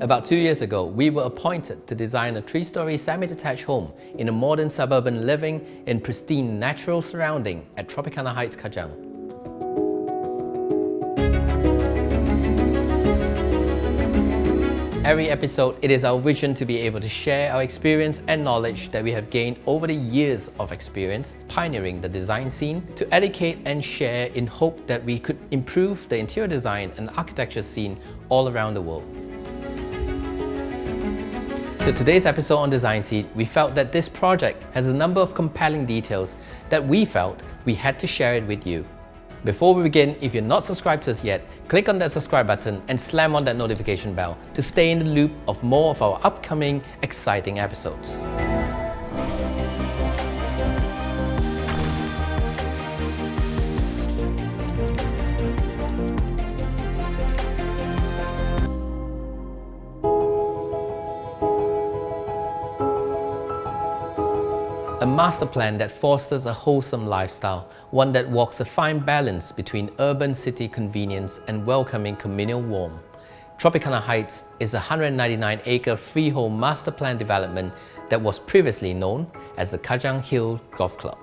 About 2 years ago, we were appointed to design a 3-story semi-detached home in a modern suburban living in pristine natural surrounding at Tropicana Heights, Kajang. Every episode, it is our vision to be able to share our experience and knowledge that we have gained over the years of experience pioneering the design scene, to educate and share in hope that we could improve the interior design and architecture scene all around the world. So today's episode on Design Seed, we felt that this project has a number of compelling details that we felt we had to share it with you. Before we begin, if you're not subscribed to us yet, click on that subscribe button and slam on that notification bell to stay in the loop of more of our upcoming exciting episodes. A master plan that fosters a wholesome lifestyle, one that walks a fine balance between urban city convenience and welcoming communal warmth. Tropicana Heights is a 199-acre freehold master plan development that was previously known as the Kajang Hill Golf Club.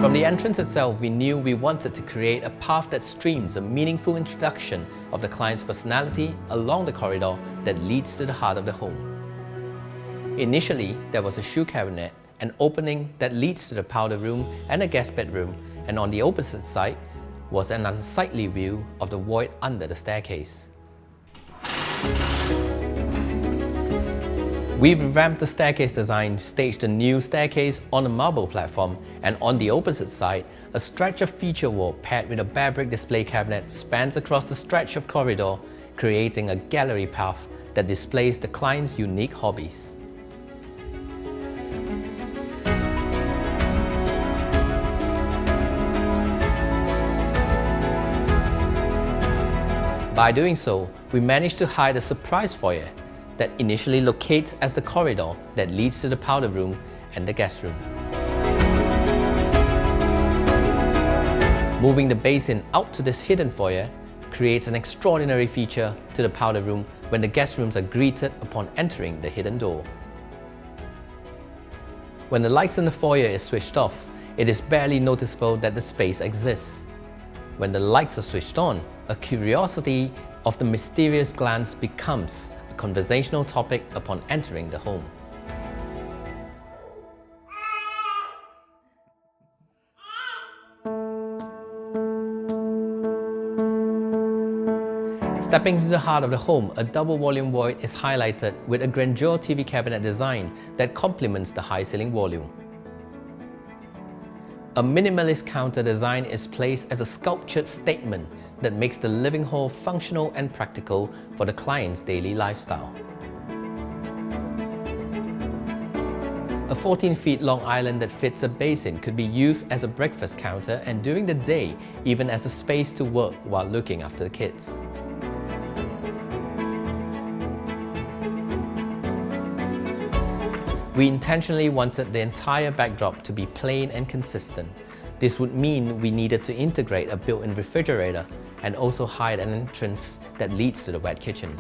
From the entrance itself, we knew we wanted to create a path that streams a meaningful introduction of the client's personality along the corridor that leads to the heart of the home. Initially, there was a shoe cabinet, an opening that leads to the powder room and a guest bedroom, and on the opposite side was an unsightly view of the void under the staircase. We revamped the staircase design, staged a new staircase on a marble platform, and on the opposite side, a stretch of feature wall paired with a bare brick display cabinet spans across the stretch of corridor, creating a gallery path that displays the client's unique hobbies. By doing so, we managed to hide a surprise foyer that initially locates as the corridor that leads to the powder room and the guest room. Moving the basin out to this hidden foyer creates an extraordinary feature to the powder room when the guest rooms are greeted upon entering the hidden door. When the lights in the foyer is switched off, it is barely noticeable that the space exists. When the lights are switched on, a curiosity of the mysterious glance becomes conversational topic upon entering the home. Stepping into the heart of the home, a double volume void is highlighted with a grandeur TV cabinet design that complements the high ceiling volume. A minimalist counter design is placed as a sculptured statement that makes the living hall functional and practical for the client's daily lifestyle. A 14-feet long island that fits a basin could be used as a breakfast counter and during the day even as a space to work while looking after the kids. We intentionally wanted the entire backdrop to be plain and consistent. This would mean we needed to integrate a built-in refrigerator and also hide an entrance that leads to the wet kitchen.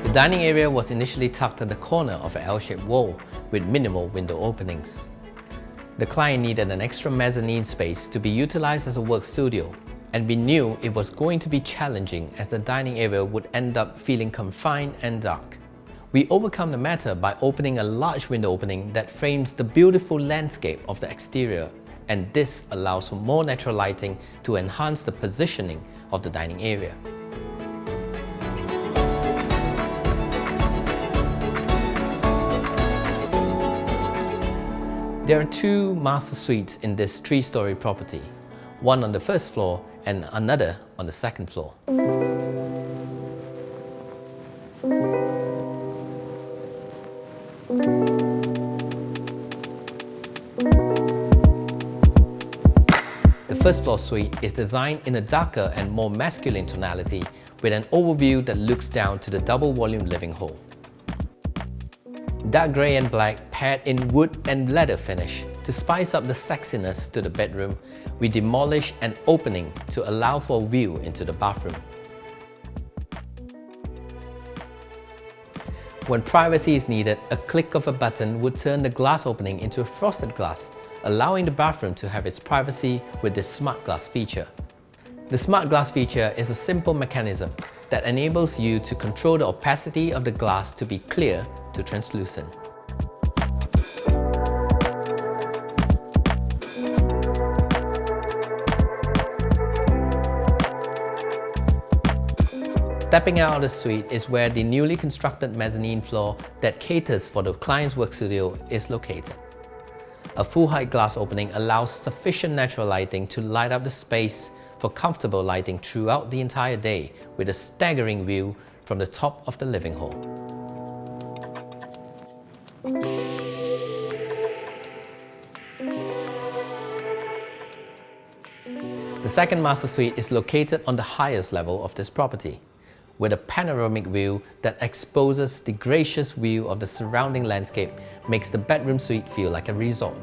The dining area was initially tucked at the corner of an L-shaped wall with minimal window openings. The client needed an extra mezzanine space to be utilized as a work studio, and we knew it was going to be challenging as the dining area would end up feeling confined and dark. We overcome the matter by opening a large window opening that frames the beautiful landscape of the exterior, and this allows for more natural lighting to enhance the positioning of the dining area. There are 2 master suites in this 3-story property, one on the first floor and another on the second floor. The first floor suite is designed in a darker and more masculine tonality with an overview that looks down to the double-volume living hall. Dark grey and black paired in wood and leather finish. To spice up the sexiness to the bedroom, we demolished an opening to allow for a view into the bathroom. When privacy is needed, a click of a button would turn the glass opening into a frosted glass, allowing the bathroom to have its privacy with this smart glass feature. The smart glass feature is a simple mechanism that enables you to control the opacity of the glass to be clear to translucent. Stepping out of the suite is where the newly constructed mezzanine floor that caters for the client's work studio is located. A full-height glass opening allows sufficient natural lighting to light up the space for comfortable lighting throughout the entire day with a staggering view from the top of the living hall. The second master suite is located on the highest level of this property, with a panoramic view that exposes the gracious view of the surrounding landscape makes the bedroom suite feel like a resort.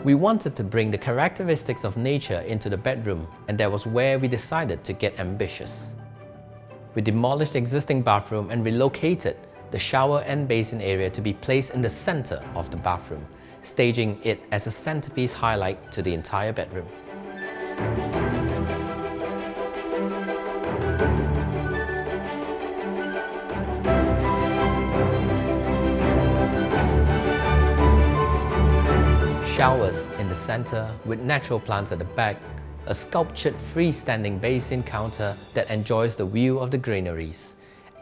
We wanted to bring the characteristics of nature into the bedroom, and that was where we decided to get ambitious. We demolished the existing bathroom and relocated the shower and basin area to be placed in the center of the bathroom, staging it as a centerpiece highlight to the entire bedroom. Showers in the center with natural plants at the back, a sculptured freestanding basin counter that enjoys the view of the greeneries,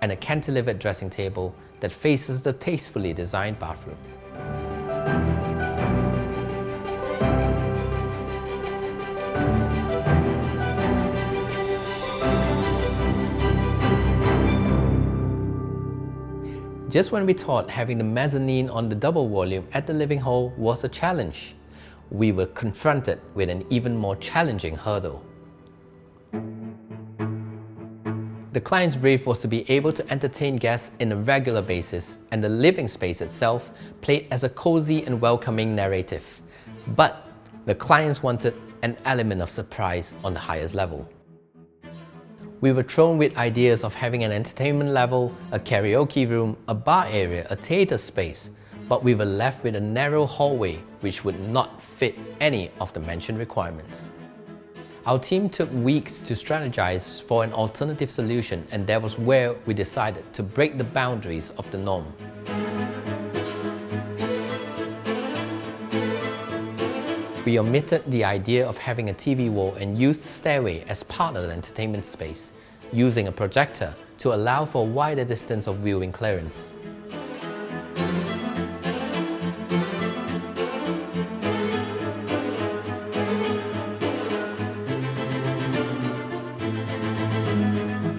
and a cantilevered dressing table that faces the tastefully designed bathroom. Just when we thought having the mezzanine on the double volume at the living hall was a challenge, we were confronted with an even more challenging hurdle. The client's brief was to be able to entertain guests in a regular basis, and the living space itself played as a cozy and welcoming narrative. But the clients wanted an element of surprise on the highest level. We were thrown with ideas of having an entertainment level, a karaoke room, a bar area, a theatre space, but we were left with a narrow hallway which would not fit any of the mentioned requirements. Our team took weeks to strategize for an alternative solution, and that was where we decided to break the boundaries of the norm. We omitted the idea of having a TV wall and used the stairway as part of the entertainment space, using a projector to allow for a wider distance of viewing clearance.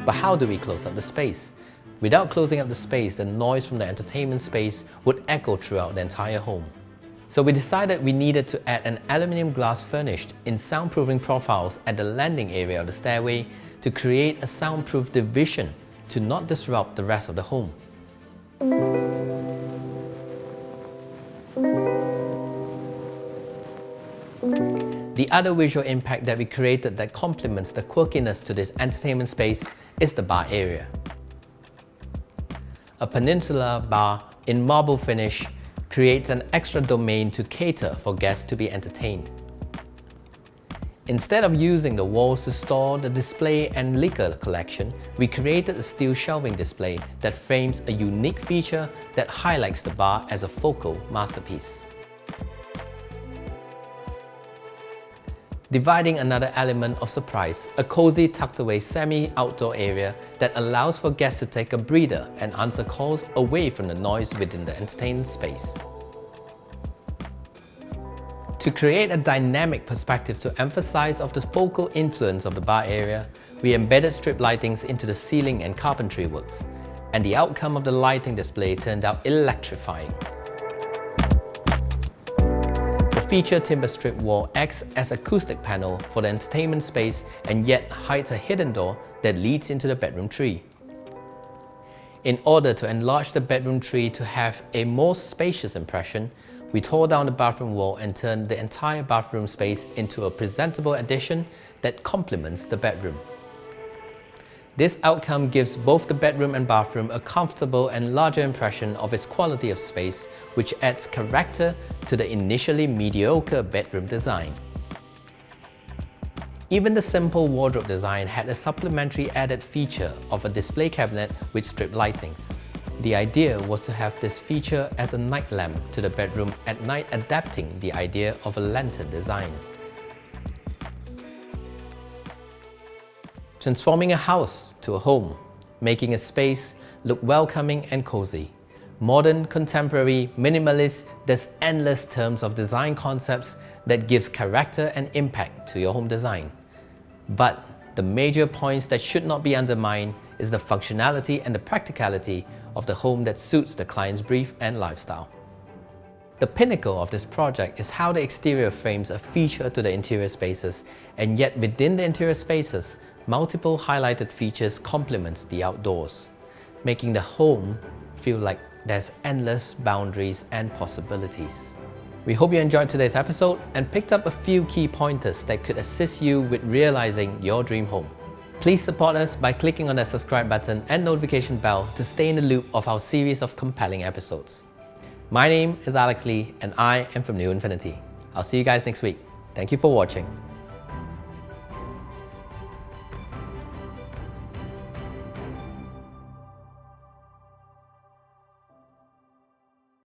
But how do we close up the space? Without closing up the space, the noise from the entertainment space would echo throughout the entire home. So we decided we needed to add an aluminium glass furnished in soundproofing profiles at the landing area of the stairway to create a soundproof division to not disrupt the rest of the home. The other visual impact that we created that complements the quirkiness to this entertainment space is the bar area. A peninsula bar in marble finish creates an extra domain to cater for guests to be entertained. Instead of using the walls to store the display and liquor collection, we created a steel shelving display that frames a unique feature that highlights the bar as a focal masterpiece. Dividing another element of surprise, a cozy tucked-away semi-outdoor area that allows for guests to take a breather and answer calls away from the noise within the entertainment space. To create a dynamic perspective to emphasize of the focal influence of the bar area, we embedded strip lightings into the ceiling and carpentry works, and the outcome of the lighting display turned out electrifying. The feature timber strip wall acts as acoustic panel for the entertainment space and yet hides a hidden door that leads into the bedroom tree. In order to enlarge the bedroom tree to have a more spacious impression, we tore down the bathroom wall and turned the entire bathroom space into a presentable addition that complements the bedroom. This outcome gives both the bedroom and bathroom a comfortable and larger impression of its quality of space, which adds character to the initially mediocre bedroom design. Even the simple wardrobe design had a supplementary added feature of a display cabinet with strip lightings. The idea was to have this feature as a night lamp to the bedroom at night, adapting the idea of a lantern design. Transforming a house to a home, making a space look welcoming and cozy. Modern, contemporary, minimalist, there's endless terms of design concepts that gives character and impact to your home design. But the major points that should not be undermined is the functionality and the practicality of the home that suits the client's brief and lifestyle. The pinnacle of this project is how the exterior frames a feature to the interior spaces, and yet within the interior spaces, multiple highlighted features complements the outdoors, making the home feel like there's endless boundaries and possibilities. We hope you enjoyed today's episode and picked up a few key pointers that could assist you with realizing your dream home. Please support us by clicking on the subscribe button and notification bell to stay in the loop of our series of compelling episodes. My name is Alex Lee and I am from New Infinity. I'll see you guys next week. Thank you for watching.